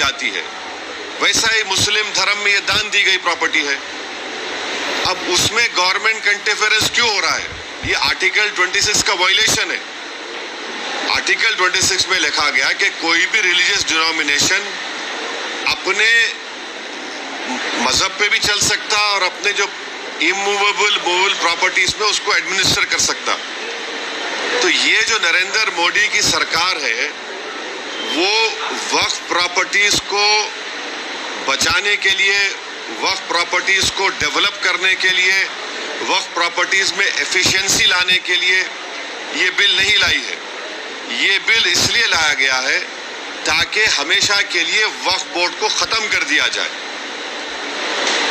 जाती है, वैसा ही मुस्लिम धर्म में ये दान दी गई प्रॉपर्टी है। अब उसमें गवर्नमेंट का इंटरफेरेंस क्यों हो रहा है? ये आर्टिकल 26 का वायलेशन है। आर्टिकल 26 में लिखा गया कि कोई भी रिलीजियस डिनोमिनेशन अपने मजहब पे भी चल सकता और अपने जो इमूवेबल मूवेबल प्रॉपर्टीज में उसको एडमिनिस्टर कर सकता। तो ये जो नरेंद्र मोदी की सरकार है वो वक्फ प्रॉपर्टीज को बचाने के लिए, वक्फ प्रॉपर्टीज को डेवलप करने के लिए, वक्फ प्रॉपर्टीज में एफिशिएंसी लाने के लिए ये बिल नहीं लाई है। ये बिल इसलिए लाया गया है ताकि हमेशा के लिए वक्फ बोर्ड को खत्म कर दिया जाए।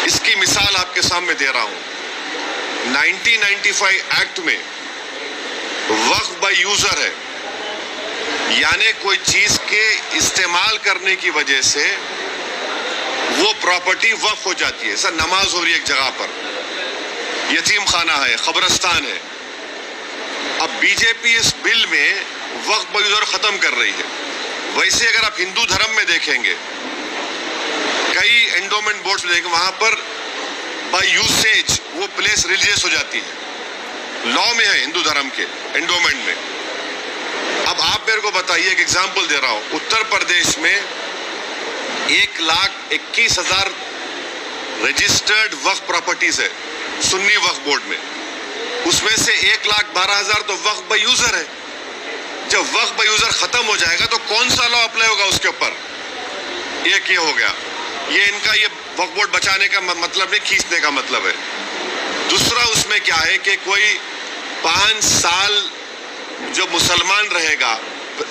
इसकी मिसाल आपके सामने दे रहा हूं। 1995 एक्ट में वक्फ बाय यूजर है, यानी कोई चीज के इस्तेमाल करने की वजह से वो प्रॉपर्टी वक्फ हो जाती है। सर नमाज हो रही है एक जगह पर, यतीम खाना है, कब्रिस्तान है। अब बीजेपी इस बिल में वक्फ बाय यूजर खत्म कर रही है। वैसे अगर आप हिंदू धर्म में देखेंगे, कई एंडोमेंट बोर्ड्स में देखेंगे, वहां पर बाय यूसेज वो प्लेस रिलीजियस हो जाती है। लॉ में है हिंदू धर्म के एंडोमेंट में। अब आप मेरे को बताइए, एक एग्जांपल दे रहा हूं। उत्तर प्रदेश में 1,21,000 रजिस्टर्ड वक्फ प्रॉपर्टीज है सुन्नी वक्फ बोर्ड में। उसमें से 1,12,000 तो वक्फ बाय यूजर है। जब वक्फ बाय यूजर खत्म हो जाएगा तो कौन सा लॉ अप्लाई होगा उसके ऊपर? एक ये हो गया। ये इनका ये वक्फ बोर्ड बचाने का मतलब नहीं, खींचने का मतलब है। दूसरा उसमें क्या है कि कोई 5 साल जो मुसलमान रहेगा,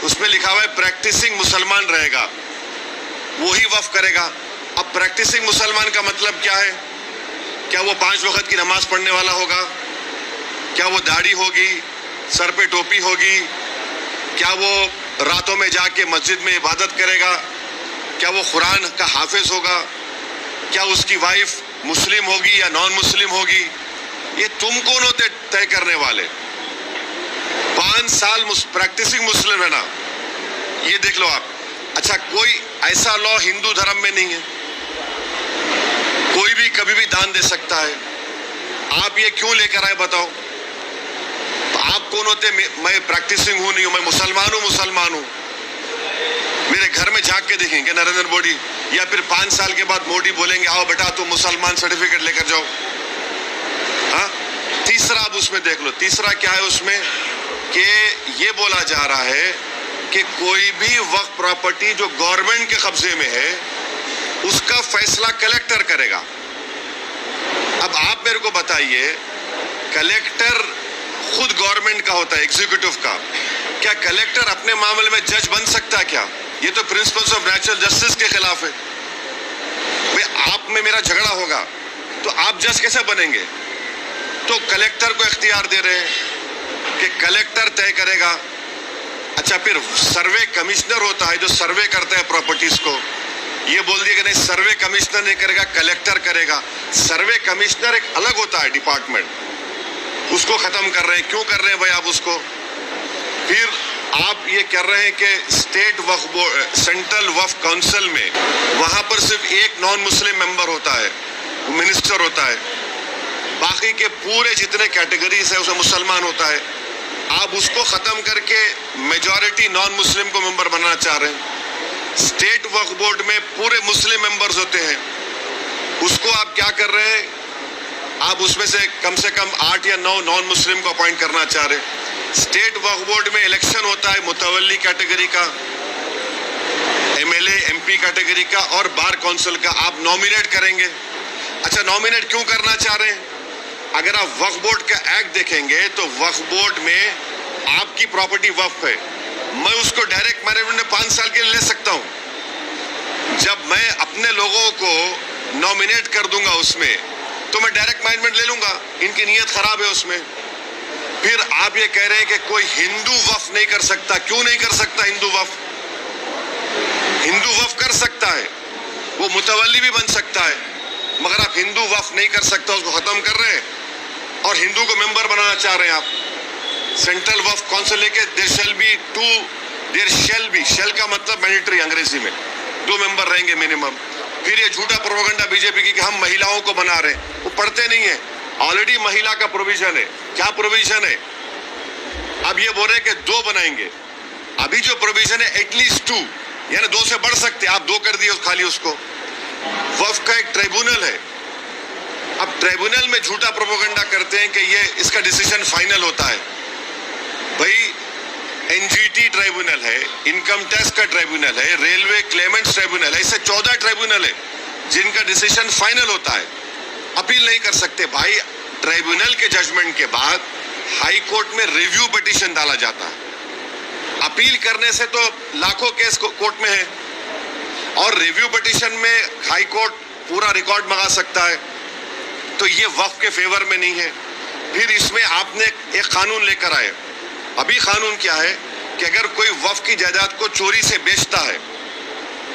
उसमें लिखा हुआ है प्रैक्टिसिंग मुसलमान रहेगा, वही वक्फ करेगा। अब प्रैक्टिसिंग मुसलमान का मतलब क्या है? क्या वो 5 वक्त की नमाज पढ़ने वाला होगा? क्या वो दाढ़ी होगी, सर पे टोपी होगी? क्या वो रातों में जाके मस्जिद में इबादत करेगा? क्या वो कुरान का हाफिज होगा? क्या उसकी वाइफ मुस्लिम होगी या नॉन मुस्लिम होगी? ये तुम कौन होते तय करने वाले? 5 साल प्रैक्टिसिंग मुस्लिम है ना, ये देख लो आप। अच्छा, कोई ऐसा लॉ हिंदू धर्म में नहीं है, कोई भी कभी भी दान दे सकता है। आप ये क्यों लेकर आए बताओ? आप कौन होते? मैं प्रैक्टिसिंग हूं नहीं हूं, मैं मुसलमान हूं। मेरे घर में झांक के देखेंगे नरेंद्र मोदी, या फिर 5 साल के बाद मोदी बोलेंगे आओ बेटा तुम मुसलमान सर्टिफिकेट लेकर जाओ। हाँ, तीसरा आप उसमें देख लो। तीसरा क्या है उसमें कि ये बोला जा रहा है कि कोई भी वक्फ प्रॉपर्टी जो गवर्नमेंट के कब्जे में है उसका फैसला कलेक्टर करेगा। अब आप मेरे को बताइए, कलेक्टर खुद गवर्नमेंट का होता है, एग्जीक्यूटिव का। क्या कलेक्टर अपने मामले में जज बन सकता है क्या? ये तो प्रिंसिपल्स ऑफ नेचुरल जस्टिस के खिलाफ है। भाई आप में मेरा झगड़ा होगा तो आप जज कैसे बनेंगे? तो कलेक्टर को इख्तियार दे रहे हैं कि कलेक्टर तय करेगा। अच्छा, फिर सर्वे कमिश्नर होता है जो सर्वे करता है प्रॉपर्टीज को। ये बोल दिया कि नहीं, सर्वे कमिश्नर नहीं करेगा, कलेक्टर करेगा। सर्वे कमिश्नर एक अलग होता है डिपार्टमेंट, उसको खत्म कर रहे हैं। क्यों कर रहे हैं भाई आप उसको? फिर आप ये कर रहे हैं कि स्टेट वक्फ बोर्ड, सेंट्रल वक्फ काउंसिल में वहां पर सिर्फ एक नॉन मुस्लिम मेंबर होता है, मिनिस्टर होता है। बाकी के पूरे जितने कैटेगरीज है उसमें मुसलमान होता है। आप उसको खत्म करके मेजॉरिटी नॉन मुस्लिम को मेंबर बनाना चाह रहे हैं। स्टेट वक्फ बोर्ड में पूरे मुस्लिम मेंबर्स होते हैं, उसको आप क्या कर रहे हैं? आप उसमें से कम 8 या 9 नॉन मुस्लिम को अपॉइंट करना चाह रहे हैं। स्टेट वक्फ बोर्ड में इलेक्शन होता है मुतवल्ली कैटेगरी का, एमएलए एमपी कैटेगरी का और बार काउंसिल का। आप नॉमिनेट करेंगे। अच्छा, नॉमिनेट क्यों करना चाह रहे हैं? अगर आप वक्फ बोर्ड का एक्ट देखेंगे तो वक्फ बोर्ड में आपकी प्रॉपर्टी वक्फ है, मैं उसको डायरेक्ट मैनेजमेंट में 5 साल के लिए ले सकता हूं। जब मैं अपने लोगों को नॉमिनेट कर दूंगा उसमें तो मैं डायरेक्ट मैनेजमेंट ले लूंगा। इनकी नीयत खराब है उसमें। फिर आप ये कह रहे हैं कि कोई हिंदू वक्फ नहीं कर सकता। क्यों नहीं कर सकता हिंदू वक्फ? हिंदू वक्फ कर सकता है, वो मुतवल्ली भी बन सकता है, मगर आप हिंदू वक्फ नहीं कर सकता, उसको खत्म कर रहे हैं और हिंदू को मेंबर बनाना चाह रहे हैं आप। सेंट्रल वक्फ काउंसिल लेके देयर शैल बी, शेल का मतलब मैंडेटरी अंग्रेजी में, 2 मेंबर रहेंगे मिनिमम। फिर ये झूठा प्रोपेगेंडा बीजेपी की कि हम महिलाओं को बना रहे हैं, वो पढ़ते नहीं है। ऑलरेडी महिला का प्रोविजन है। क्या प्रोविजन है? अब ये बोल रहे हैं कि 2 बनाएंगे। अभी जो प्रोविजन है एटलीस्ट 2, यानी 2 से बढ़ सकते। आप 2 कर दिए खाली उसको। वक्फ का एक ट्राइब्यूनल है। अब ट्राइब्यूनल में झूठा प्रोपेगेंडा करते हैं कि ये इसका डिसीजन फाइनल होता है। भाई एनजीटी ट्राइब्यूनल है, इनकम टैक्स का ट्राइब्यूनल है, रेलवे क्लेमेंट्स ट्राइब्यूनल है, इससे 14 ट्राइब्यूनल है जिनका डिसीजन फाइनल होता है। अपील नहीं कर सकते। भाई ट्राइब्यूनल के जजमेंट के बाद हाई कोर्ट में रिव्यू पिटीशन डाला जाता है। अपील करने से तो लाखों केस कोर्ट में है, और रिव्यू पिटीशन में हाई कोर्ट पूरा रिकॉर्ड मंगा सकता है। तो ये वक्फ के फेवर में नहीं है। फिर इसमें आपने एक कानून लेकर आए। अभी कानून क्या है कि अगर कोई वक्फ की जायदाद को चोरी से बेचता है,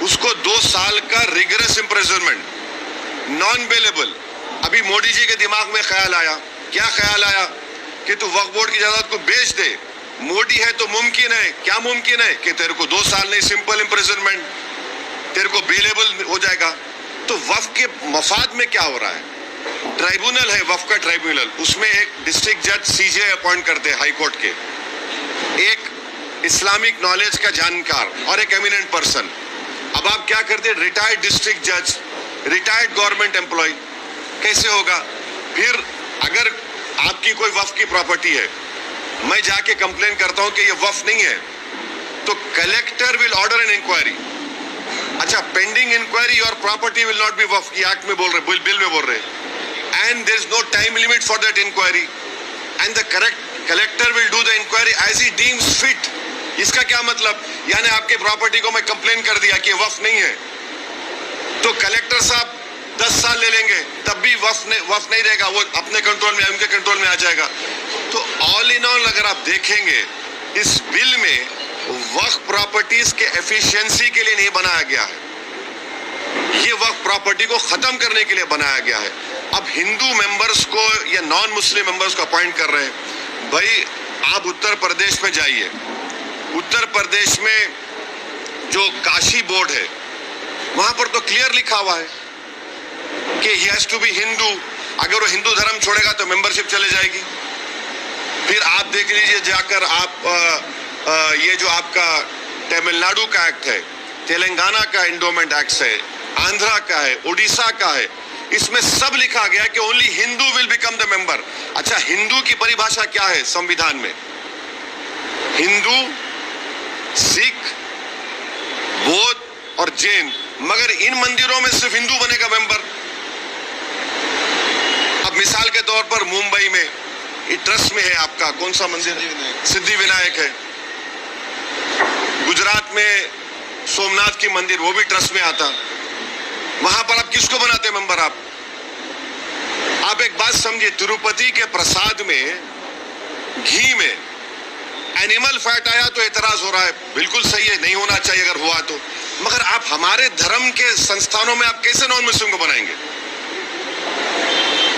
उसको 2 साल का रिगरस इम्प्रिजनमेंट, नॉन बेलेबल। अभी मोदी जी के दिमाग में ख्याल आया, क्या ख्याल आया कि तू वक्फ बोर्ड की जायदाद को बेच दे। मोदी है तो मुमकिन है, क्या मुमकिन है कि तेरे को 2 साल नहीं, सिंपल इम्प्रिजनमेंट, तेरे को बेलेबल हो जाएगा। तो वक्फ के मफाद में क्या हो रहा है? ट्राइब्यूनल है वक्फ का ट्राइब्यूनल, उसमें एक डिस्ट्रिक्ट जज सीजे अपॉइंट करते हैं हाई कोर्ट के, एक इस्लामिक नॉलेज का जानकार और एक एमिनेंट पर्सन। अब आप क्या करते हैं? रिटायर्ड डिस्ट्रिक्ट जज, रिटायर्ड गवर्नमेंट एम्प्लॉय, कैसे होगा? फिर अगर आपकी कोई वक्फ की प्रॉपर्टी है, मैं जाके कंप्लेन करता हूं कि ये वक्फ नहीं है, तो collector will order an inquiry. अच्छा, पेंडिंग इंक्वायरी और प्रॉपर्टी विल नॉट बी वक्फ, की एक्ट में बोल रहे, बिल में बोल रहे, and there is no time limit for that inquiry, and the collector will do the inquiry as he deems fit. इसका क्या मतलब? यानी आपके प्रॉपर्टी को मैं कंप्लेन कर दिया कि वक्फ नहीं है, तो कलेक्टर साहब 10 साल ले लेंगे, तब भी वक्फ नहीं रहेगा, वो अपने कंट्रोल में, उनके कंट्रोल में आ जाएगा। तो ऑल इन ऑल अगर आप देखेंगे, इस बिल में वक्फ प्रॉपर्टीज के एफिशिएंसी के लिए नहीं बनाया गया है, ये वक्फ प्रॉपर्टी को खत्म करने के लिए बनाया गया है। अब हिंदू मेंबर्स को या नॉन मुस्लिम मेंबर्स को अपॉइंट कर रहे हैं। भाई आप उत्तर प्रदेश में जाइए, उत्तर प्रदेश में जो काशी बोर्ड है, वहां पर तो क्लियर लिखा हुआ है कि he has to be Hindu. अगर वो हिंदू धर्म छोड़ेगा तो मेंबरशिप चले जाएगी। फिर आप देख लीजिए जाकर, आप ये जो आपका तमिलनाडु का एक्ट है, तेलंगाना का एंडोमेंट एक्ट है, आंध्रा का है, उड़ीसा का है, इसमें सब लिखा गया कि only Hindu will become the member. अच्छा, हिंदू की परिभाषा क्या है संविधान में? हिंदू, सिख, बौद्ध और जैन, मगर इन मंदिरों में सिर्फ हिंदू बनेगा मेंबर। अब मिसाल के तौर पर मुंबई में ट्रस्ट में है आपका कौन सा मंदिर? सिद्धि विनायक है। गुजरात में सोमनाथ की मंदिर, वो भी ट्रस्ट में आता। वहां पर आप किसको बनाते हैं मेंबर? आप एक बात समझिए, तिरुपति के प्रसाद में घी में एनिमल फैट आया तो एतराज हो रहा है, बिल्कुल सही है, नहीं होना चाहिए अगर हुआ तो। मगर आप हमारे धर्म के संस्थानों में आप कैसे नॉन मुस्लिम को बनाएंगे?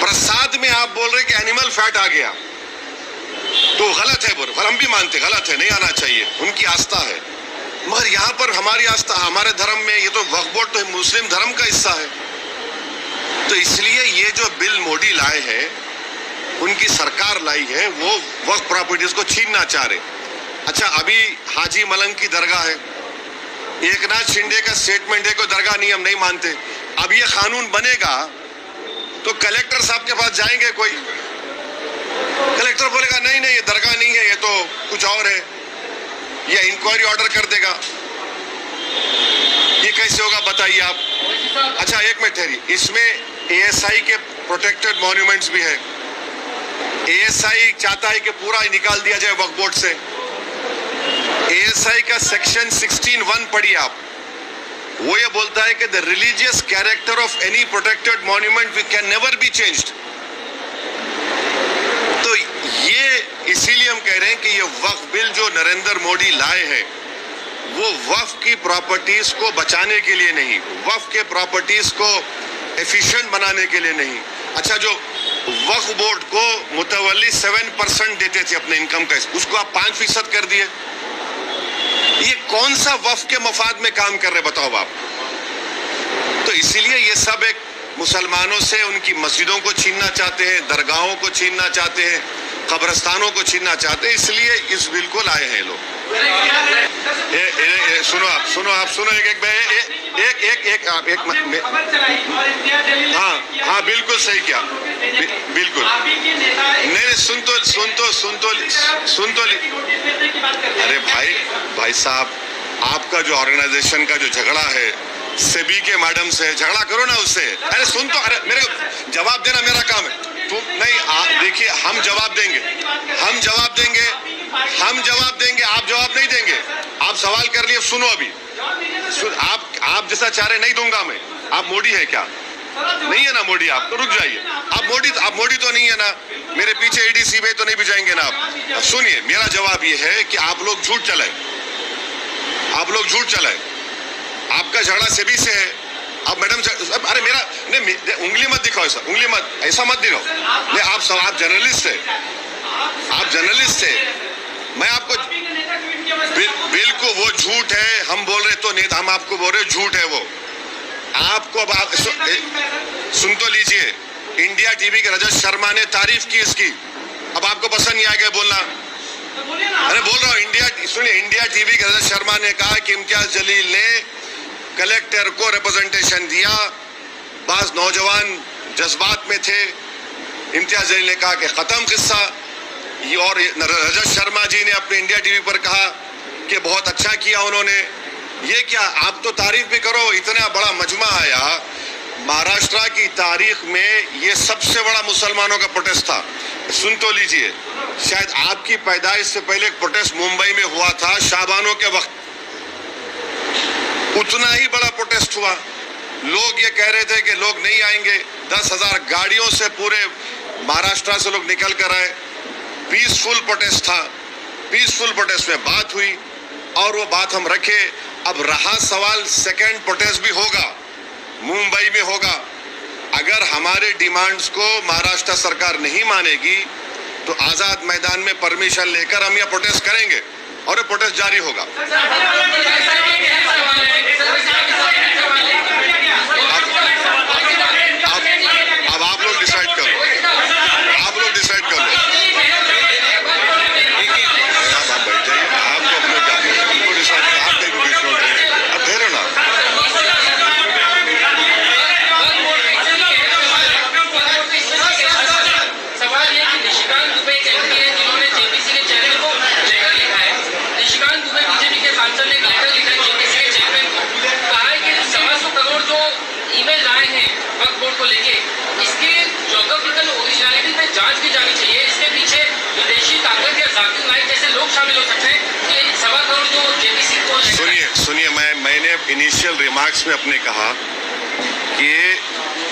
प्रसाद में आप बोल रहे कि एनिमल फैट आ गया तो गलत है, बोल हम भी मानते गलत है, नहीं आना चाहिए, उनकी आस्था है। मगर यहाँ पर हमारी आस्था, हमारे धर्म में, ये तो वक्फ बोर्ड तो मुस्लिम धर्म का हिस्सा है। तो इसलिए ये जो बिल मोदी लाए हैं, उनकी सरकार लाई है, वो वक्फ प्रॉपर्टीज को छीनना चाह रहे। अच्छा, अभी हाजी मलंग की दरगाह है, एकनाथ शिंदे का स्टेटमेंट है कि दरगाह नहीं, हम नहीं मानते। अब ये कानून बनेगा तो कलेक्टर साहब के पास जाएंगे, कोई कलेक्टर बोलेगा नहीं नहीं ये दरगाह नहीं है, ये तो कुछ और है, या इंक्वायरी ऑर्डर कर देगा। ये कैसे होगा बताइए आप? अच्छा, एक मिनट ठहरिए, इसमें एएसआई के प्रोटेक्टेड मॉन्यूमेंट्स भी है। एएसआई चाहता है कि पूरा निकाल दिया जाए वक्फ बोर्ड से। एएसआई का सेक्शन 16(1) पढ़िए आप, वो ये बोलता है कि the religious character of any protected monument can never be changed. तो ये इसीलिए हम कह रहे हैं कि ये वक्फ बिल जो नरेंद्र मोदी लाए हैं, वो वक्फ की प्रॉपर्टीज को बचाने के लिए नहीं, वक्फ के प्रॉपर्टीज को एफिशिएंट बनाने के लिए नहीं। अच्छा, जो वक्फ बोर्ड को मुतवल्ली 7% देते थे अपने इनकम का, उसको आप 5% कर दिए। ये कौन सा वक्फ के मफाद में काम कर रहे बताओ आप? तो इसीलिए ये सब एक मुसलमानों से उनकी मस्जिदों को छीनना चाहते हैं, दरगाहों को छीनना चाहते हैं, कब्रस्तानों को छीनना चाहते हैं, इसलिए इस बिल को लाए हैं लोग। सुनो हाँ बिल्कुल सही किया, बिल्कुल नहीं सुन तो अरे भाई साहब, आपका जो ऑर्गेनाइजेशन का जो झगड़ा है सेबी के मैडम से, झगड़ा करो ना उससे। अरे सुन तो, अरे मेरे को जवाब देना मेरा काम है। तुम नहीं, आप देखिए, हम जवाब देंगे, आप जवाब नहीं देंगे। आप सवाल कर लिए, सुनो अभी आप जैसा चाह रहे नहीं दूंगा मैं। आप मोदी है क्या? नहीं है ना मोदी, आप तो रुक जाइए। आप मोदी तो नहीं है ना, मेरे पीछे एडीसी में तो नहीं भिजाएंगे ना आप। सुनिए, मेरा जवाब ये है कि आप लोग झूठ चलाए, आपका झगड़ा सेबी से है। अब मैडम, अरे मेरा नहीं, उंगली मत दिखाओ, ऐसा उंगली मत, ऐसा मत दिखाओ। नहीं, आप जर्नलिस्ट है, मैं आपको बिल्कुल, वो झूठ है। हम बोल रहे तो नहीं, हम आपको बोल रहे झूठ है वो। आपको अब आप सुन तो लीजिए, इंडिया टीवी के रजत शर्मा ने तारीफ की इसकी, अब आपको पसंद नहीं आएगा बोलना। अरे बोल रहा हूँ, इंडिया टीवी के रजत शर्मा ने कहा कि इम्तियाज जलील ने कलेक्टर को रिप्रेजेंटेशन दिया, बाज नौजवान जज्बात में थे। इम्तियाज जलील ने कहा कि खत्म किस्सा। और रजत शर्मा जी ने अपने इंडिया टीवी पर कहा कि बहुत अच्छा किया उन्होंने। ये क्या, आप तो तारीफ भी करो। इतना बड़ा मजमा आया महाराष्ट्र की तारीख में, ये सबसे बड़ा मुसलमानों का प्रोटेस्ट था। सुन तो लीजिए, शायद आपकी पैदाइश से पहले एक प्रोटेस्ट मुंबई में हुआ था शाबानों के वक्त, उतना ही बड़ा प्रोटेस्ट हुआ। लोग ये कह रहे थे कि लोग नहीं आएंगे, 10,000 गाड़ियों से पूरे महाराष्ट्र से लोग निकल कर आए। पीसफुल प्रोटेस्ट था, पीसफुल प्रोटेस्ट में बात हुई और वो बात हम रखे। अब रहा सवाल, सेकेंड प्रोटेस्ट भी होगा, मुंबई में होगा। अगर हमारे डिमांड्स को महाराष्ट्र सरकार नहीं मानेगी तो आजाद मैदान में परमिशन लेकर हम यह प्रोटेस्ट करेंगे और ये प्रोटेस्ट जारी होगा। अब आप लोग डिसाइड कर लो, आप लोग डिसाइड कर लो। आप बैठ जाइए, आपको अपने क्या आपको डिसाइड, आप कहीं को छोड़ रहे, अब ठहरो ना। सवाल ये कि निशिकांत दुबे एक एमपी है जिन्होंने जेपीसी के चेयरमैन को लेटर लिखा है। निशिकांत दुबे बीजेपी के सांसद ने एक लेटर लिखा है जेपीसी के चेयरमैन को, कहा है कि 125 करोड़ जो ईमेल आए हैं वक्फ बोर्ड को लेके, इसके ज्योग्राफिकल ओरिजिनलिटी पे जांच की जानी चाहिए। इसके पीछे विदेशी ताकत या जाकिर नाइक जैसे लोग शामिल हो सकते हैं कि 1.25 करोड़ जो जेपीसी को। सुनिए, मैंने इनिशियल रिमार्क्स में अपने कहा कि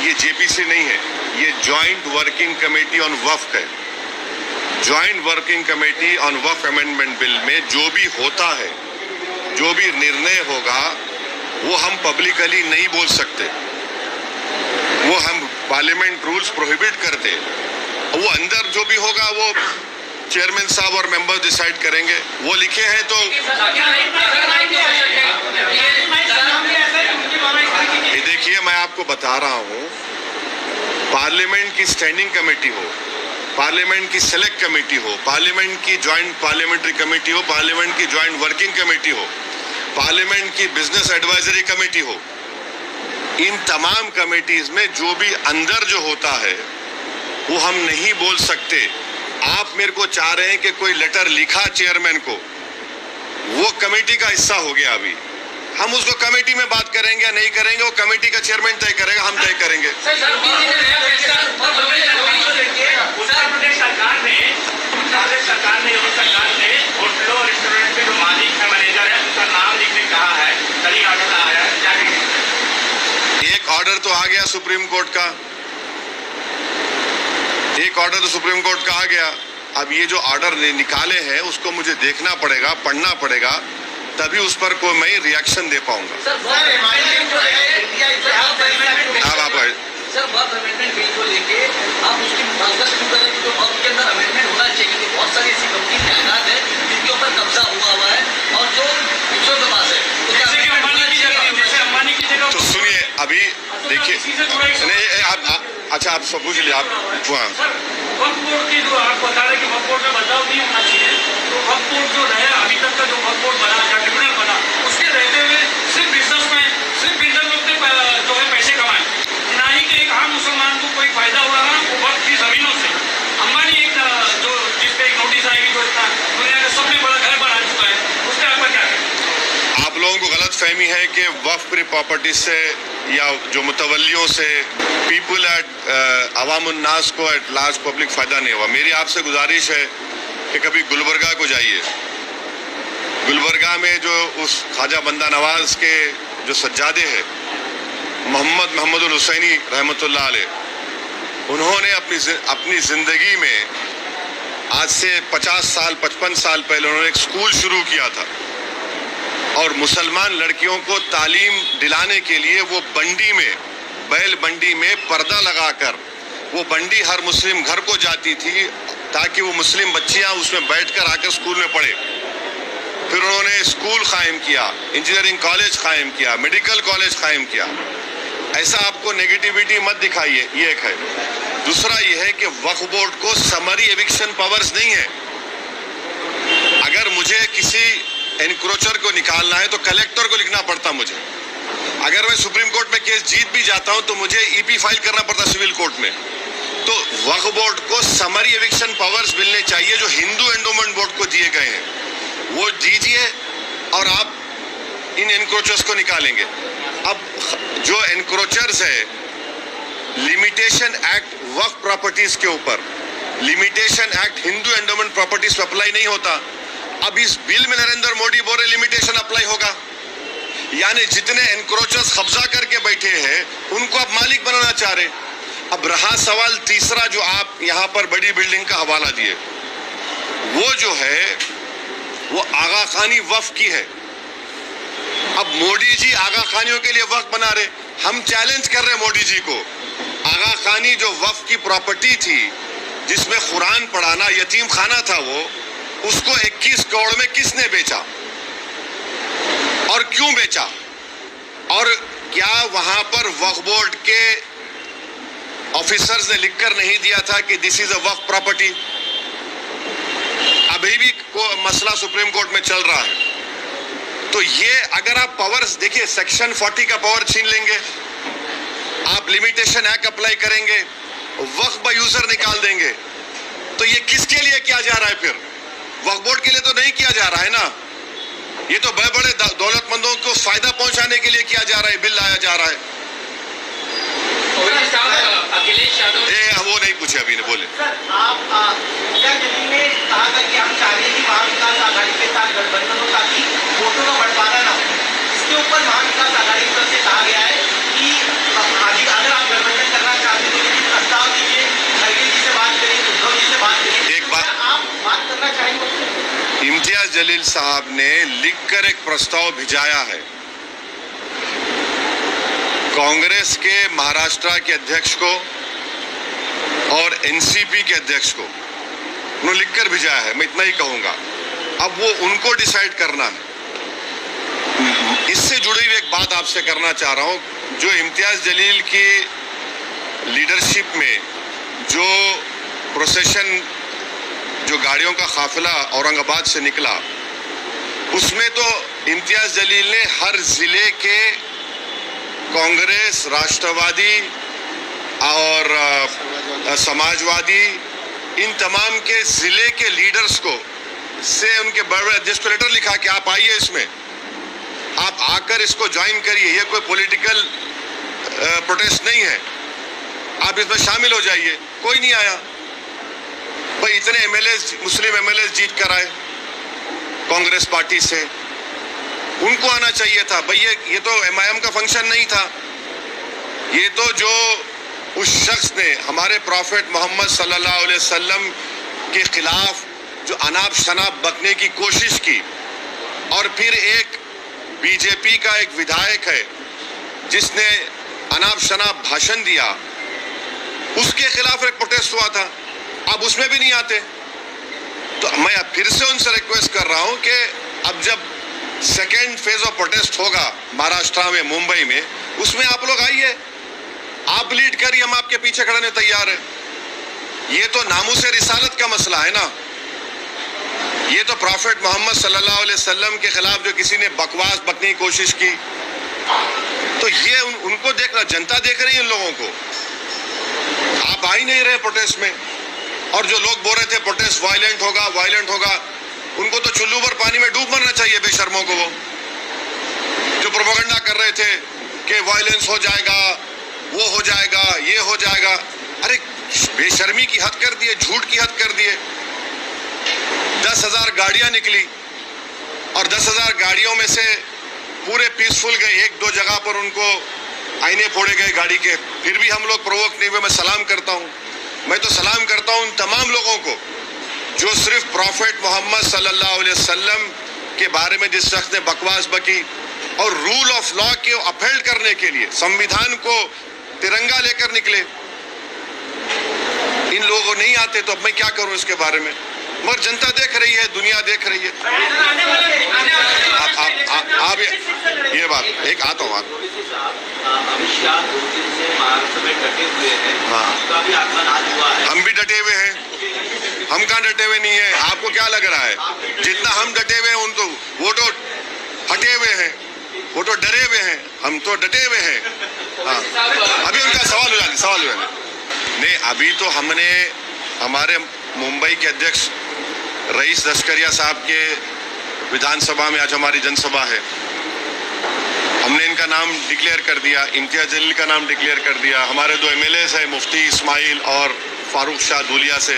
ये जेपीसी नहीं है, ये ज्वाइंट वर्किंग कमेटी ऑन वक्फ है। Joint working committee on Waqf amendment bill में जो भी होता है, जो भी निर्णय होगा, वो हम पब्लिकली नहीं बोल सकते, वो हम पार्लियामेंट रूल्स प्रोहिबिट करते। वो अंदर जो भी होगा वो चेयरमैन साहब और मेंबर्स डिसाइड करेंगे। वो लिखे हैं तो देखिए, मैं आपको बता रहा हूं, पार्लियामेंट की स्टैंडिंग कमेटी हो, पार्लियामेंट की सेलेक्ट कमेटी हो, पार्लियामेंट की ज्वाइंट पार्लियामेंट्री कमेटी हो, पार्लियामेंट की ज्वाइंट वर्किंग कमेटी हो, पार्लियामेंट की बिजनेस एडवाइजरी कमेटी हो, इन तमाम कमेटीज में जो भी अंदर जो होता है वो हम नहीं बोल सकते। आप मेरे को चाह रहे हैं कि कोई लेटर लिखा चेयरमैन को, वो कमेटी का हिस्सा हो गया। अभी हम उसको कमेटी में बात करेंगे या नहीं करेंगे, वो कमेटी का चेयरमैन तय करेगा, हम तय करेंगे। सरकार ने होटलों और रेस्टोरेंट के जो मालिक है, मैनेजर है, उसका नाम लिखने कहा है, कई ऑर्डर आया है, क्या कहेंगे? एक ऑर्डर तो आ गया सुप्रीम कोर्ट का, एक ऑर्डर तो सुप्रीम कोर्ट का आ गया। अब ये जो ऑर्डर निकाले हैं उसको मुझे देखना पड़ेगा, पढ़ना पड़ेगा, तभी उस पर कोई मैं रिएक्शन दे पाऊंगा। सर, वक्फ अमेंडमेंट बिल को लेके आप उसकी मुखालफत क्यों कर रहे हैं? जो वक्फ के अंदर अमेंडमेंट होना चाहिए, क्योंकि बहुत सारी ऐसी कंपनी जायदाद है जिनके ऊपर कब्जा हुआ है और जो दूसरों के पास है। तो सुनिए, अभी देखिए इसी से जुड़ा एक सवाल- नहीं आप अच्छा आप सब पूछ लीजिए आप हाँ सर, वक्फ बोर्ड की जो आप बता रहे कि वक्फ बोर्ड में बदलाव नहीं होना चाहिए, तो वक्फ बोर्ड जो रहे अभी तक का जो वक्फ बोर्ड बना या ट्रिब्यूनल बना, उसके रहते हुए सिर्फ बिजनेस में सिर्फ बिल्डर लोग ने जो है पैसे कमाए, ना ही कि एक आम मुसलमान को कोई फायदा हुआ ना वो वक्फ की जमीनों से। अंबानी एक जो जिस पे एक नोटिस आएगी जो इतना दुनिया का सबसे बड़ा घर बना चुका है, उसके आपका क्या कहना? आप लोगों को गलत फहमी है कि वक्फ प्रॉपर्टी से या जो मुतवलियों से पीपल एट अवामुन्नास को एट लार्ज पब्लिक फ़ायदा नहीं हुआ। मेरी आपसे गुजारिश है कि कभी गुलबर्गा को जाइए। गुलबर्गा में जो उस ख्वाजा बंदा नवाज के जो सज्जादे हैं मोहम्मद हुसैनी रहमतुल्लाह अलैह, उन्होंने अपनी ज़िंदगी में आज से 50 साल 55 साल पहले उन्होंने एक स्कूल शुरू किया था और मुसलमान लड़कियों को तालीम दिलाने के लिए वो बंडी में बैल बंडी में पर्दा लगाकर वो बंडी हर मुस्लिम घर को जाती थी ताकि वो मुस्लिम बच्चियां उसमें बैठकर आकर स्कूल में पढ़े। फिर उन्होंने स्कूल कायम किया, इंजीनियरिंग कॉलेज कायम किया, मेडिकल कॉलेज कायम किया। ऐसा आपको नेगेटिविटी मत दिखाइए, ये एक है। दूसरा ये है कि वक्फ बोर्ड को समरी एविक्शन पावर्स नहीं है। अगर मुझे किसी एनक्रोचर को निकालना है तो कलेक्टर को लिखना पड़ता मुझे। अगर मैं सुप्रीम कोर्ट में केस जीत भी जाता हूं तो मुझे ईपी फाइल करना पड़ता सिविल कोर्ट में। तो वक्फ बोर्ड को समरी एविक्शन पावर्स मिलने चाहिए जो हिंदू एंडोमेंट बोर्ड को दिए गए हैं, वो दीजिए और आप इन एनक्रोचर्स को निकालेंगे। अब जो एनक्रोचर्स है, लिमिटेशन एक्ट वक्फ प्रॉपर्टीज के ऊपर, limitation act Hindu endowment properties पर अप्लाई नहीं होता। अब इस बिल में नरेंद्र मोदी बोल रहे लिमिटेशन अप्लाई होगा, यानी जितने एनक्रोचर्स कब्जा करके बैठे हैं उनको आप मालिक बनाना चाह रहे। अब रहा सवाल तीसरा जो आप यहां पर बड़ी बिल्डिंग का हवाला दिए, वो जो है वो आगा खानी वक्फ की है। अब मोदी जी आगा खानियों के लिए वक्फ बना रहे, हम चैलेंज कर रहे मोदी जी को। आगा खानी जो वक्फ की प्रॉपर्टी थी जिसमें कुरान पढ़ाना यतीम खाना था, वो उसको 21 करोड़ में किसने बेचा और क्यों बेचा? और क्या वहां पर वक्फ बोर्ड के ऑफिसर्स ने लिखकर नहीं दिया था कि this is a Waqf property? अभी भी मसला सुप्रीम कोर्ट में चल रहा है। तो ये अगर आप पावर्स देखिए, सेक्शन 40 का पावर छीन लेंगे, आप लिमिटेशन एक्ट अप्लाई करेंगे, वक्फ बाय यूजर निकाल देंगे, तो ये किसके लिए किया जा रहा है? फिर वक्फ बोर्ड के लिए तो नहीं किया जा रहा है ना, ये तो बड़े बड़े दौलतमंदों को फायदा पहुंचाने के लिए किया जा रहा है, बिल लाया जा रहा है। अखिलेश यादव वो नहीं पूछे अभी ने बोले। सर, आप इंदिरा जलील ने कहा था कि हम चाह रहे हैं कि महाविकास आघाड़ी के साथ गठबंधन हो ताकि वोटों का बंटवारा ना हो। इसके ऊपर महाविकास आघाड़ी की तरफ से कहा गया है कि अगर आप गठबंधन करना चाहते हैं तो लेकिन प्रस्ताव दीजिए, खड़गे जी से बात करिए, उद्धव जी से बात करिए। एक बात आप बात करना चाहेंगे? इम्तियाज जलील साहब ने लिखकर एक प्रस्ताव भिजाया है कांग्रेस के महाराष्ट्र के अध्यक्ष को और एनसीपी के अध्यक्ष को, उन्होंने लिखकर भिजाया है। मैं इतना ही कहूंगा, अब वो उनको डिसाइड करना है। इससे जुड़ी हुई एक बात आपसे करना चाह रहा हूं, जो इम्तियाज जलील की लीडरशिप में जो प्रोसेशन, जो गाड़ियों का काफिला औरंगाबाद से निकला, उसमें तो इम्तियाज जलील ने हर जिले के कांग्रेस, राष्ट्रवादी और समाजवादी, इन तमाम के जिले के लीडर्स को से उनके बड़े बड़े अध्यक्ष को लेटर लिखा कि आप आइए, इसमें आप आकर इसको ज्वाइन करिए, ये कोई पॉलिटिकल प्रोटेस्ट नहीं है, आप इसमें शामिल हो जाइए। कोई नहीं आया भाई। इतने एमएलए, मुस्लिम एमएलए जीत कर आए कांग्रेस पार्टी से, उनको आना चाहिए था भाई। ये तो एमआईएम का फंक्शन नहीं था, ये तो जो उस शख्स ने हमारे प्रॉफेट मोहम्मद सल्लल्लाहु अलैहि वसल्लम के खिलाफ जो अनाप शनाप बकने की कोशिश की, और फिर एक बीजेपी का एक विधायक है जिसने अनाप शनाप भाषण दिया, उसके खिलाफ एक प्रोटेस्ट हुआ था। अब उसमें भी नहीं आते। तो मैं फिर से उनसे रिक्वेस्ट कर रहा हूं कि अब जब सेकेंड फेज ऑफ प्रोटेस्ट होगा महाराष्ट्र में, मुंबई में, उसमें आप लोग आइए, आप लीड करिए, हम आपके पीछे खड़े तैयार हैं। ये तो नामूस रिसालत का मसला है ना, ये तो प्रॉफेट मोहम्मद सल्लल्लाहु अलैहि वसल्लम के खिलाफ जो किसी ने बकवास बकने की कोशिश की, तो ये उनको देखना, जनता देख रही है इन लोगों को। आप आ ही नहीं रहे प्रोटेस्ट में, और जो लोग बोल रहे थे प्रोटेस्ट वायलेंट होगा, उनको तो चुल्लू पर पानी में डूब मरना चाहिए, बेशर्मों को। वो जो प्रोपेगेंडा कर रहे थे कि वायलेंस हो जाएगा, वो हो जाएगा, ये हो जाएगा, अरे बेशर्मी की हद कर दिए, झूठ की हद कर दिए। 10,000 गाड़ियां निकली और 10,000 गाड़ियों में से पूरे पीसफुल गए, 1-2 जगह पर उनको आईने फोड़े गए गाड़ी के, फिर भी हम लोग प्रोवोक नहीं हुए। मैं सलाम करता हूं, मैं तो सलाम करता हूं उन तमाम लोगों को जो सिर्फ प्रॉफेट मोहम्मद सल्लल्लाहु अलैहि वसल्लम के बारे में जिस शख्स ने बकवास बकी और रूल ऑफ लॉ के अपहेल्ड करने के लिए संविधान को तिरंगा लेकर निकले, इन लोगों नहीं आते तो अब मैं क्या करूं इसके बारे में। मगर जनता देख रही है, दुनिया देख रही है। आप ये बात एक आता हूँ, अमित शाह 2 दिन से महाराष्ट्र में डटे हुए हैं, हाँ, उसका भी आगमन आज हुआ है। हम भी डटे हुए हैं, हम कहाँ डटे हुए नहीं है? आपको क्या लग रहा है? जितना हम डटे हुए हैं उन तो वो तो हटे हुए हैं, वो तो डरे हुए हैं, हम तो डटे हुए हैं। हाँ, अभी उनका सवाल हो जाए नहीं, अभी तो हमने हमारे मुंबई के अध्यक्ष रईस लश्करिया साहब के विधानसभा में आज हमारी जनसभा है, हमने इनका नाम डिक्लेयर कर दिया, इम्तियाज जलील का नाम डिक्लेयर कर दिया। हमारे 2 MLAs हैं, मुफ्ती इस्माइल और फारूक शाह धूलिया से,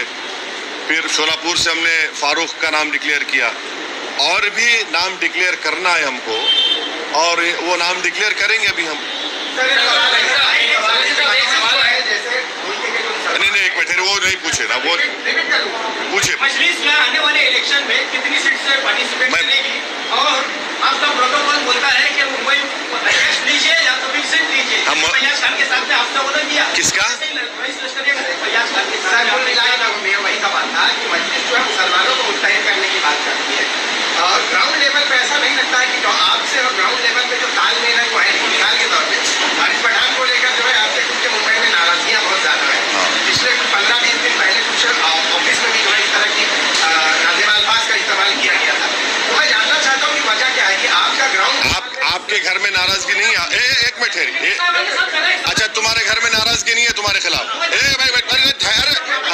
फिर शोलापुर से हमने फारूक का नाम डिक्लेयर किया, और भी नाम डिक्लेयर करना है हमको, और वो नाम डिक्लेयर करेंगे अभी हम। नहीं, एक मिनट, वो नहीं पूछे ना, वो पूछे। मजलिस में आने वाले इलेक्शन में कितनी सीट से पार्टिसिपेट करेगी, और आपका प्रोटोकॉल बोलता है कि मुंबई अध्यक्ष लीजिए या तो फिर सीट लीजिए। फैयाज खान के साथ में आपने बोला दिया किसका? फैयाज खान के साथ में वही सवाल था कि मजलिस जो है मुसलमानों को मुत्तहिद करने की बात करती है, और ग्राउंड लेवल पे ऐसा नहीं लगता है कि जो आपसे और ग्राउंड लेवल पे जो तालमेल है वो है। मिसाल के तौर पे हारिस पठान को लेकर जो है आपके खुद के मुंबई में नाराजगियां बहुत ज्यादा है। पिछले कुछ 15-20 दिन पहले कुछ ऑफिस में भी जो है इस तरह की नाज़िम अल्फाज का इस्तेमाल किया गया था। तो मैं जानना चाहता हूँ कि वजह क्या है कि आपका ग्राउंड, आपके घर में नाराजगी नहीं है? एक मिनट ठहरिए। अच्छा, तुम्हारे घर में नाराजगी नहीं है तुम्हारे खिलाफ?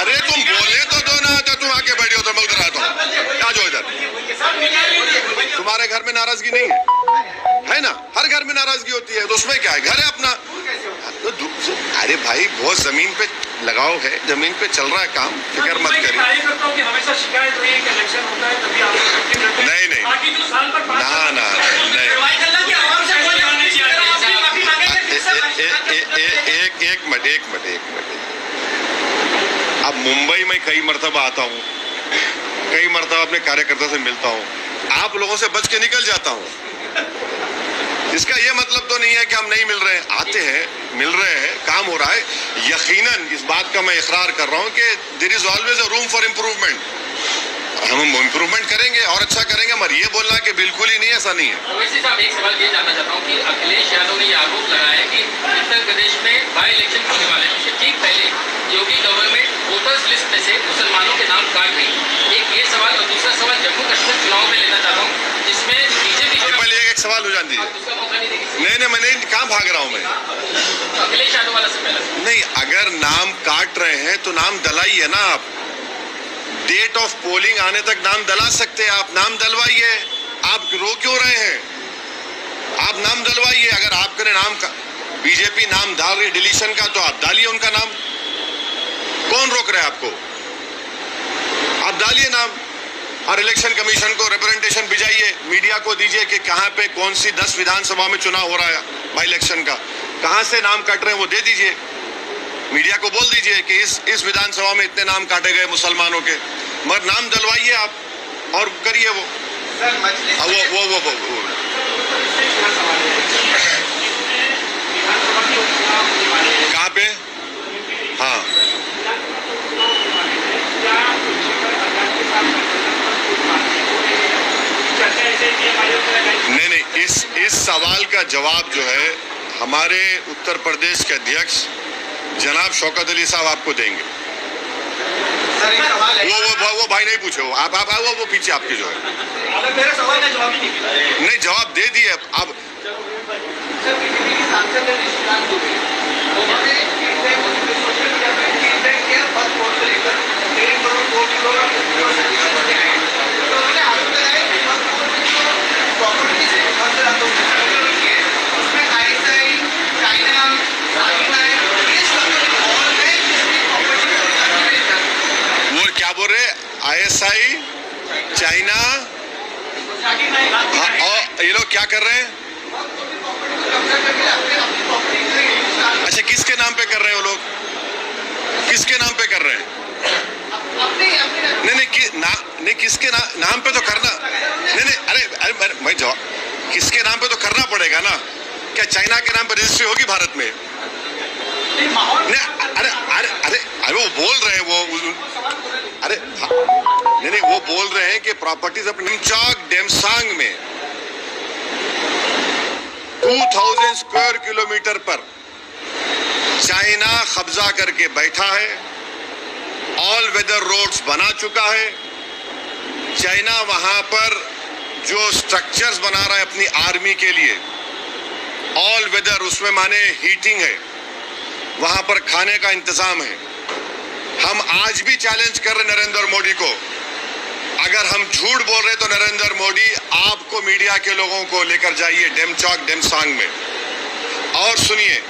अरे तुम बोले तो दो ना, तो तुम आके बैठे हो तो मैं उधर आता हूँ, आ जाओ इधर। तुम्हारे घर में नाराजगी नहीं है ना? हर घर में नाराजगी होती है, तो उसमें क्या है, घर है अपना। अरे भाई, बहुत जमीन पे लगाव है, जमीन पे चल रहा है काम, फिक्र मत करिए। हमेशा शिकायत हुई है कि इलेक्शन होता है तभी आप नहीं, बाकी जो साल भर ना, नहीं, एक मिनट। अब मुंबई में कई मरतबा आता हूँ, कई मरतबा अपने कार्यकर्ता से मिलता हूँ, आप लोगों से बच के निकल जाता हूँ। इसका ये मतलब तो नहीं है कि हम नहीं मिल रहे हैं, आते हैं, मिल रहे हैं, काम हो रहा है। यकीनन इस बात का मैं इकरार कर रहा हूँ कि there is always a room for improvement. हम इम्प्रूवमेंट करेंगे और अच्छा करेंगे, मगर ये बोलना कि बिल्कुल ही नहीं, ऐसा नहीं है। वैसे साहब, एक सवाल ये जानना चाहता हूँ कि अखिलेश यादव ने ये आरोप लगाया है कि उत्तर प्रदेश में बाई इलेक्शन होने वाले हैं, उससे ठीक पहले योगी गवर्नमेंट वोटर्स लिस्ट में से मुसलमानों के नाम काट रही। एक ये सवाल, और दूसरा सवाल जम्मू कश्मीर चुनाव में लेना चाहता हूँ, जिसमें बीजेपी पहले एक सवाल हो जाने दीजिए। दूसरा मौका नहीं देगी। नहीं, मैं कहाँ भाग रहा हूँ मैं? अखिलेश यादव वाला से पहले नहीं, अगर नाम काट रहे हैं तो नाम दलाइए ना। आप डेट ऑफ पोलिंग आने तक नाम दला सकते हैं, आप नाम दलवाइए। आप रो क्यों रहे हैं? आप नाम दलवाइए। अगर आपके नाम का बीजेपी नाम डाल रही डिलीशन का, तो आप डालिए उनका नाम, कौन रोक रहा है आपको? आप डालिए नाम, और इलेक्शन कमीशन को रिप्रेजेंटेशन भिजाइए, मीडिया को दीजिए कि कहाँ पे कौन सी 10 विधानसभा में चुनाव हो रहा है बाई इलेक्शन का, कहाँ से नाम कट रहे हैं वो दे दीजिए। मीडिया को बोल दीजिए कि इस विधानसभा में इतने नाम काटे गए मुसलमानों के, मगर नाम दलवाइए आप और करिए वो। सर मजलिस वो कहाँ पे? हाँ, नहीं, इस सवाल का जवाब जो है हमारे उत्तर प्रदेश के अध्यक्ष जनाब शौकत अली साहब आपको देंगे। सर एक सवाल है, वो भाई नहीं पूछे, आप वो पीछे आपके जो है मेरा सवाल का जवाब ही नहीं मिला। नहीं, जवाब दे दिए अब। सर बीजेपी के सांसद है निशिकांत दुबे, उन्होंने सोशल मीडिया पे फीडबैक किया वक्फ बोर्ड को लेकर 1.5 करोड़ 2 करोड़ सजेशन दिए हैं। तो उन्होंने आरोप लगाया कि वक्फ बोर्ड में जो प्रॉपर्टी से उसमें आईएसआई, चाइना, ये सब इन्वॉल्व है, जिसमें प्रॉपर्टी वो क्या बोल रहे, ISI, चाइना, और ये लोग क्या कर रहे हैं? अच्छा, किसके नाम पे कर रहे हैं वो लोग? किसके नाम पे कर रहे हैं? नहीं, किसके नाम पे तो करना नहीं, अरे मैं जवाब, किसके नाम पे तो करना पड़ेगा ना। क्या चाइना के नाम पे रजिस्ट्री होगी भारत में? नहीं, अरे वो बोल रहे हैं, वो अरे नहीं, वो बोल रहे हैं कि प्रॉपर्टीज अपने डेमचौक डेमसांग में 2000 स्क्वायर किलोमीटर पर चाइना कब्जा करके बैठा है, ऑल वेदर रोड्स बना चुका है। चाइना वहां पर जो स्ट्रक्चर्स बना रहा है अपनी आर्मी के लिए, ऑल वेदर, उसमें माने हीटिंग है, वहां पर खाने का इंतजाम है। हम आज भी चैलेंज कर रहे नरेंद्र मोदी को, अगर हम झूठ बोल रहे तो नरेंद्र मोदी आपको, मीडिया के लोगों को लेकर जाइए डेमचौक डेमसांग में और सुनिए।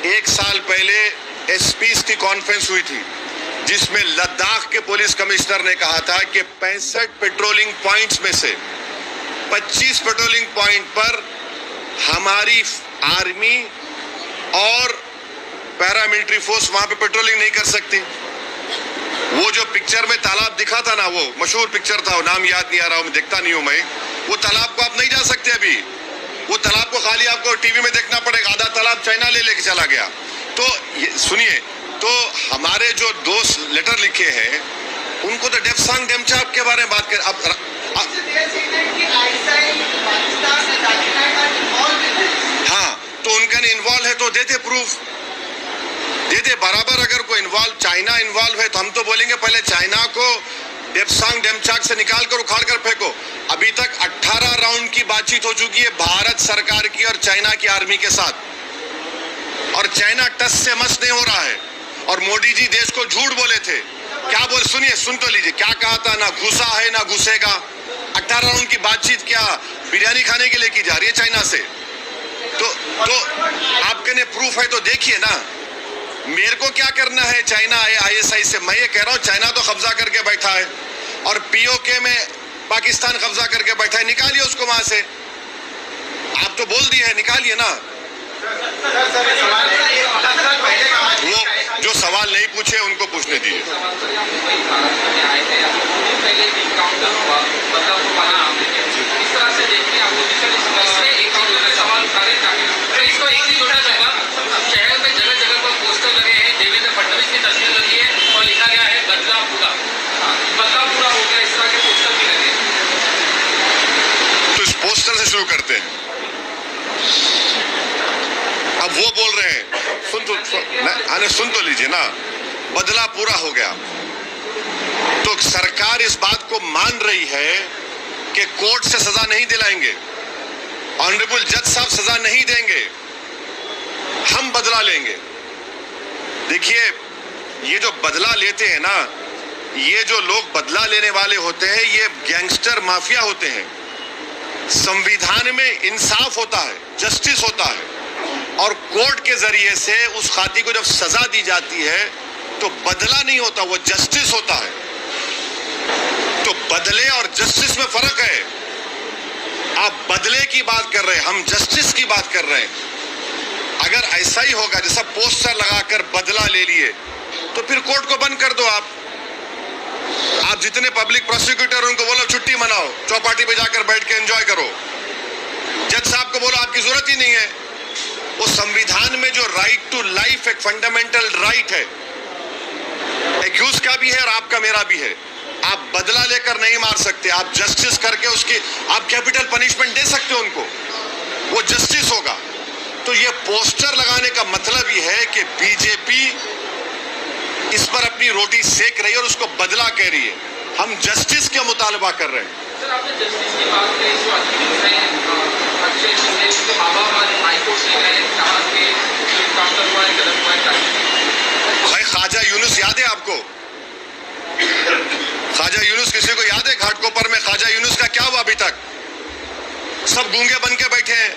1 साल पहले एसपीज की कॉन्फ्रेंस हुई थी जिसमें लद्दाख के पुलिस कमिश्नर ने कहा था कि 65 पेट्रोलिंग पॉइंट्स में से 25 पेट्रोलिंग पॉइंट पर हमारी आर्मी और पैरामिलिट्री फोर्स वहां पे पेट्रोलिंग नहीं कर सकती। वो जो पिक्चर में तालाब दिखा था ना, वो मशहूर पिक्चर था, वो नाम याद नहीं आ रहा, मैं देखता नहीं हूं मैं, वो तालाब को आप नहीं जा सकते अभी। वो तालाब को खाली आपको टीवी में देखना पड़ेगा, आधा तालाब चाइना ले लेके चला गया। तो सुनिए, तो हमारे जो दोस्त लेटर लिखे हैं उनको तो डेमसांग डेमचौक के बारे में बात कर। अब हाँ, तो उनका इन्वॉल्व है तो देते प्रूफ, देते बराबर। अगर कोई इन्वॉल्व, चाइना इन्वॉल्व है तो हम तो बोलेंगे पहले चाइना को डेमसांग डेमचौक से निकाल कर उखाड़ कर फेंको। अभी तक 18 राउंड की बातचीत हो चुकी है भारत सरकार की और चाइना की आर्मी के साथ, और चाइना टस से मस नहीं हो रहा है। और मोदी जी देश को झूठ बोले थे, क्या बोल, सुनिए, सुन तो लीजिए, क्या कहा था, ना घुसा है ना घुसेगा। 18 राउंड की बातचीत क्या बिरयानी खाने के लिए की जा रही है चाइना से? तो आपके ने प्रूफ है तो देखिए ना। मेरे को क्या करना है चाइना ISI से? मैं ये कह रहा हूं चाइना तो कब्जा करके बैठा है और POK में पाकिस्तान कब्जा करके बैठा है, निकालिए उसको वहां से। आप तो बोल दिए हैं, निकालिए ना। वो जो सवाल नहीं पूछे उनको पूछने दीजिए। शहर में जगह जगह पर पोस्टर लगे हैं, देवेंद्र फडणवीस की तस्वीर लगी है और लिखा गया है बदला पूरा हो गया, इस तरह के पोस्टर भी लगे। तो इस पोस्टर से शुरू करते हैं। अब वो बोल रहे हैं, सुन तो लीजिए ना, बदला पूरा हो गया। तो सरकार इस बात को मान रही है कि कोर्ट से सजा नहीं दिलाएंगे, ऑनरेबल जज साहब सजा नहीं देंगे, हम बदला लेंगे। देखिए, ये जो बदला लेते हैं ना, ये जो लोग बदला लेने वाले होते हैं, ये गैंगस्टर माफिया होते हैं। संविधान में इंसाफ होता है, जस्टिस होता है, और कोर्ट के जरिए से उस खाती को जब सजा दी जाती है तो बदला नहीं होता, वो जस्टिस होता है। तो बदले और जस्टिस में फर्क है। आप बदले की बात कर रहे हैं, हम जस्टिस की बात कर रहे हैं। अगर ऐसा ही होगा जैसा पोस्टर लगाकर बदला ले लिए तो फिर कोर्ट को बंद कर दो। आप जितने पब्लिक प्रोसिक्यूटर उनको बोलो छुट्टी मनाओ, चौपाटी पे जाकर बैठ के एंजॉय करो। जज साहब को बोलो आपकी जरूरत ही नहीं है। वो संविधान में जो राइट टू लाइफ एक फंडामेंटल राइट है, एक्यूज का भी है और आपका मेरा भी है। आप बदला लेकर नहीं मार सकते, आप जस्टिस करके उसकी आप कैपिटल पनिशमेंट दे सकते हो उनको, वो जस्टिस होगा। तो ये पोस्टर लगाने का मतलब ये है कि बीजेपी इस पर अपनी रोटी सेक रही है और उसको बदला कह रही है। हम जस्टिस का मुतालबा कर रहे हैं। सर, आपने जस्टिस की बात कही, जो एक्टिविस्ट हैं अक्षय शिंदे, उनके माँ बाप आज हाई कोर्ट ले गए, कहा कि जो काउंटर हुआ है गलत हुआ है। भाई ख्वाजा यूनुस याद है आपको? ख्वाजा यूनुस किसी को याद है? घाटकोपर में ख्वाजा यूनुस का क्या हुआ? अभी तक सब गूंगे बन के बैठे हैं।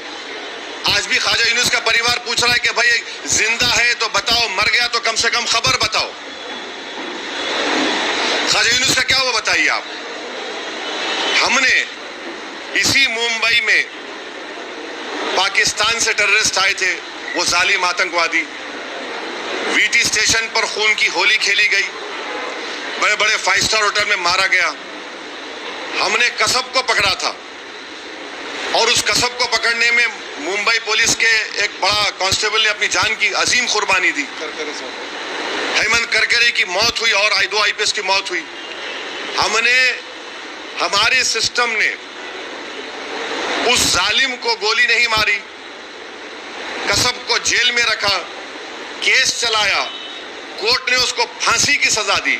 आज भी ख्वाजा यूनुस का परिवार पूछ रहा है कि भाई जिंदा है तो बताओ, मर गया तो कम से कम खबर बताओ। ख्वाजा यूनुस का क्या हुआ बताइए आप। हमने इसी मुंबई में पाकिस्तान से टेररिस्ट आए थे, वो जालिम आतंकवादी, वीटी स्टेशन पर खून की होली खेली गई, बड़े बड़े 5 स्टार होटल में मारा गया। हमने कसब को पकड़ा था और उस कसब को पकड़ने में मुंबई पुलिस के एक बड़ा कांस्टेबल ने अपनी जान की अजीम कुर्बानी दी। हेमंत करकरे की मौत हुई और 2 IPS की मौत हुई। हमारे सिस्टम ने उस जालिम को गोली नहीं मारी, कसब को जेल में रखा, केस चलाया, कोर्ट ने उसको फांसी की सजा दी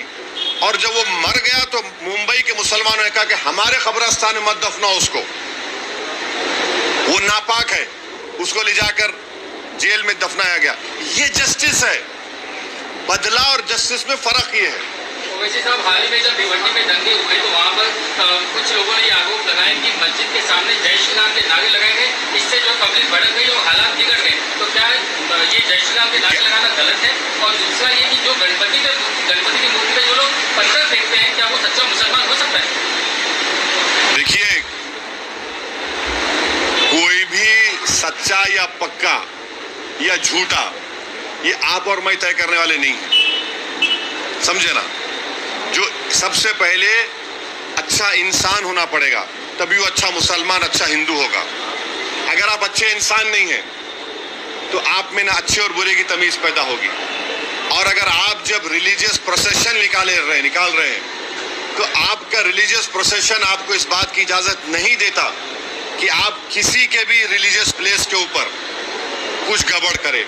और जब वो मर गया तो मुंबई के मुसलमानों ने कहा कि हमारे कब्रिस्तान में मत दफनाओ उसको, वो नापाक है, उसको ले जाकर जेल में दफनाया गया। ये जस्टिस है। बदला और जस्टिस में फर्क ये है। वैसे साहब, हाल ही में जब भिवंडी में दंगे हुए तो वहाँ पर कुछ लोगों ने ये आरोप लगाया कि मस्जिद के सामने जय श्री राम के नारे लगाए गए, इससे जो पब्लिक भड़क गई और हालात बिगड़ गए। तो क्या ये जय श्री राम के नारे लगाना गलत है? और दूसरा ये कि जो गणपति की मूर्ति पे जो लोग पत्थर फेंकते हैं, क्या वो सच्चा मुसलमान हो सकता है? देखिए, कोई भी सच्चा या पक्का या झूठा ये आप और मैं तय करने वाले नहीं है, समझे ना। जो सबसे पहले अच्छा इंसान होना पड़ेगा, तभी वो अच्छा मुसलमान, अच्छा हिंदू होगा। अगर आप अच्छे इंसान नहीं हैं तो आप में ना अच्छे और बुरे की तमीज पैदा होगी। और अगर आप जब रिलीजियस प्रोसेशन निकाल रहे हैं तो आपका रिलीजियस प्रोसेशन आपको इस बात की इजाजत नहीं देता कि आप किसी के भी रिलीजियस प्लेस के ऊपर कुछ गड़बड़ करें।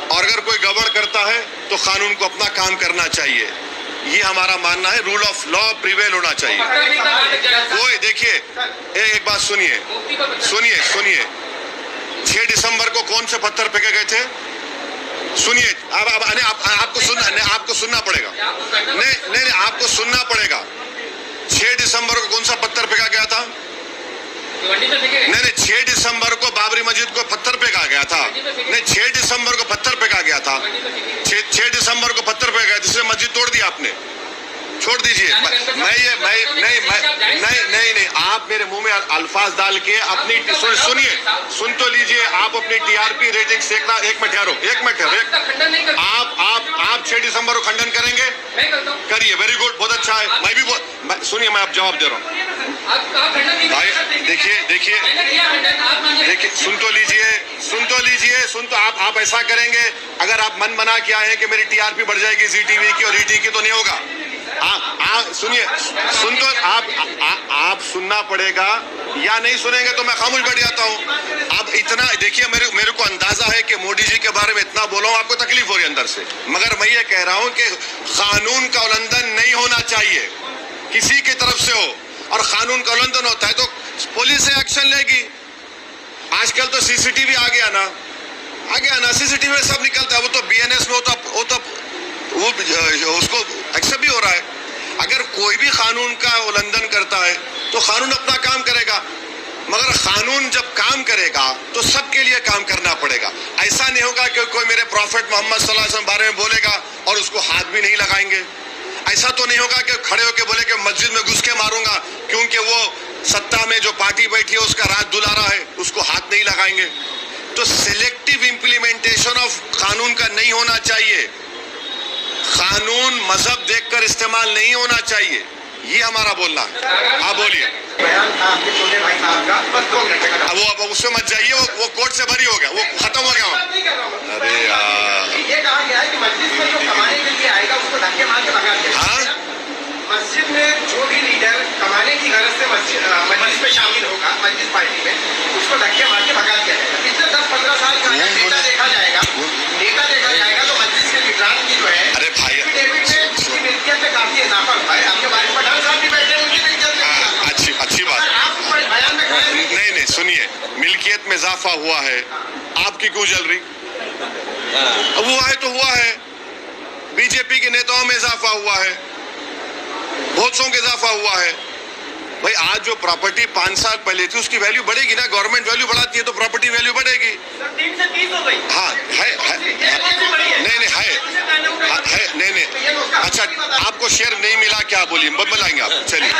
और अगर कोई गड़बड़ करता है तो कानून को अपना काम करना चाहिए। ये हमारा मानना है। रूल ऑफ लॉ प्रिवेल होना चाहिए। कोई देखिए, एक बात सुनिए, 6 दिसंबर को कौन से पत्थर फेंके गए थे? सुनिए, आपको सुनना पड़ेगा। नहीं, आपको सुनना पड़ेगा। 6 दिसंबर को कौन सा पत्थर फेंका गया था? नहीं, 6 दिसंबर को बाबरी मस्जिद को पत्थर फेंका गया था। नहीं, 6 दिसंबर को पत्थर फेंका गया था। 6 दिसंबर को पत्थर फेंका गया, जिससे मस्जिद तोड़ दी आपने। छोड़ दीजिए। नहीं, आप मेरे मुंह में अल्फाज डाल के अपनी सुनिए, सुन तो लीजिए। आप अपनी TRP रेटिंग से एक मिनट ठहरो। आप 6 दिसंबर को खंडन करेंगे? करिए, वेरी गुड, बहुत अच्छा है। मैं भी सुनिए, मैं आप जवाब दे रहा हूँ। भाई देखिए, सुन तो लीजिए। आप ऐसा करेंगे, अगर आप मन बना के आए हैं कि मेरी TRP बढ़ जाएगी ZTV की और ET की, तो नहीं होगा। सुनिए, आप सुनना पड़ेगा, या नहीं सुनेंगे तो मैं खामोश बैठ जाता हूँ। आप इतना देखिए, मेरे को अंदाजा है कि मोदी जी के बारे में इतना बोला हूँ, आपको तकलीफ हो रही है अंदर से, मगर मैं ये कह रहा हूँ कि कानून का उल्लंघन नहीं होना चाहिए, किसी की तरफ से हो। और कानून का उल्लंघन होता है तो पुलिस एक्शन लेगी। आजकल तो CCTV आ गया ना, CCTV में सब निकलता है। वो तो BNS में वो उसको एक्सेप्ट भी हो रहा है। अगर कोई भी कानून का उल्लंघन करता है तो कानून अपना काम करेगा, मगर कानून जब काम करेगा तो सबके लिए काम करना पड़ेगा। ऐसा नहीं होगा कि कोई मेरे प्रॉफिट मोहम्मद सल्लल्लाहु अलैहि वसल्लम बारे में बोलेगा और उसको हाथ भी नहीं लगाएंगे। ऐसा तो नहीं होगा कि खड़े होकर बोले कि मस्जिद में घुस के मारूंगा क्योंकि वो सत्ता में जो पार्टी बैठी है उसका राज दुलारा है, उसको हाथ नहीं लगाएंगे। तो सिलेक्टिव इंप्लीमेंटेशन ऑफ कानून का नहीं होना चाहिए। कानून मजहब देखकर इस्तेमाल नहीं होना चाहिए, ये हमारा बोलना है। आप बोलिए। बयान था आपके छोटे भाई साहब का, बस 2 मिनट का। अब उसमें मत जाइए, वो कोर्ट से बरी हो गया, वो खत्म हो गया। अरे यार, ये कहा गया है कि मस्जिद में जो कमाने के लिए आएगा उसको धक्के मार के भगा दिया। हाँ, मस्जिद में जो भी लीडर कमाने की गरज से मस्जिद में शामिल होगा, मस्जिद पार्टी में, उसको धक्के मार के भगा दिया जाएगा। पिछले 10-15 साल का डेटा देखा जाएगा तो मस्जिद से विक्रांत की जो है अरे भाई, एफिडेविट में उसकी मिल्कियत में काफी इजाफा हुआ है। आपके बारे पठान साहब भी बैठे हैं, उनकी मिल्कियत में अच्छी बात। सर, आप इस बयान में खड़े हैं। नहीं सुनिए, मिल्कियत में इजाफा हुआ है, आपकी क्यों जल रही? अब हुआ है तो हुआ है। बीजेपी के नेताओं में इजाफा हुआ है, बहुतों का इजाफा हुआ है। भाई आज जो प्रॉपर्टी 5 साल पहले थी उसकी वैल्यू बढ़ेगी ना, गवर्नमेंट वैल्यू बढ़ाती है तो प्रॉपर्टी वैल्यू बढ़ेगी। 3 से 30 हो गई। हाँ है नहीं। अच्छा, आपको शेयर नहीं मिला क्या? बोलिए, बताएंगे आप। चलिए।